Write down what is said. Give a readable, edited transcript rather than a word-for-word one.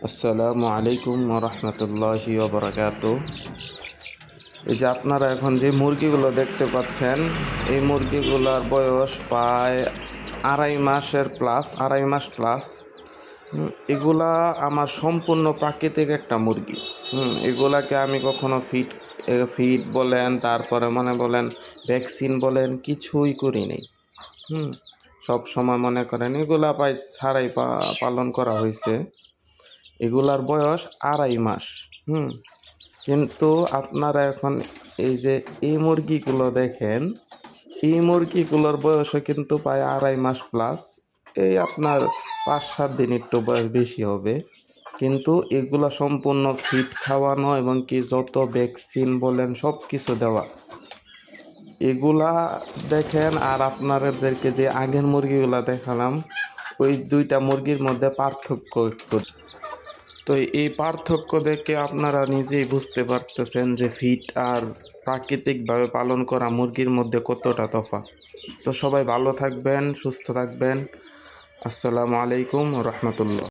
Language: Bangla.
আসসালামু আলাইকুম রহমতুল্লাহি ওবরাকাতু। এই যে আপনারা এখন যে মুরগিগুলো দেখতে পাচ্ছেন, এই মুরগিগুলোর বয়স প্রায় আড়াই মাস প্লাস। এগুলা আমার সম্পূর্ণ প্রাকৃতিক একটা মুরগি। এগুলাকে আমি কখনো ফিড বলেন, তারপরে বলেন ভ্যাকসিন বলেন, কিছুই করি নাই। সব সময় মনে করেন এগুলা ছাড়াই পালন করা হয়েছে। এগুলার বয়স আড়াই মাস। কিন্তু আপনারা এখন এই যে এই মুরগিগুলো দেখেন, এই মুরগিগুলোর বয়সও কিন্তু প্রায় আড়াই মাস প্লাস। এই আপনার 5-7 দিন একটু বয়স বেশি হবে। কিন্তু এগুলো সম্পূর্ণ ফিড খাওয়ানো এবং কি যত ভ্যাকসিন বলেন সব কিছু দেওয়া। এগুলা দেখেন, আর আপনাদেরকে যে আগের মুরগিগুলা দেখালাম, ওই দুইটা মুরগির মধ্যে পার্থক্য একটু। তো এই পার্থক্য দেখে আপনারা নিজেই বুঝতে পারতেছেন যে ফিড আর প্রাকৃতিকভাবে পালন করা মুরগির মধ্যে কতটা তফাৎ। তো সবাই ভালো থাকবেন, সুস্থ থাকবেন। আসসালামু আলাইকুম রহমতুল্লাহ।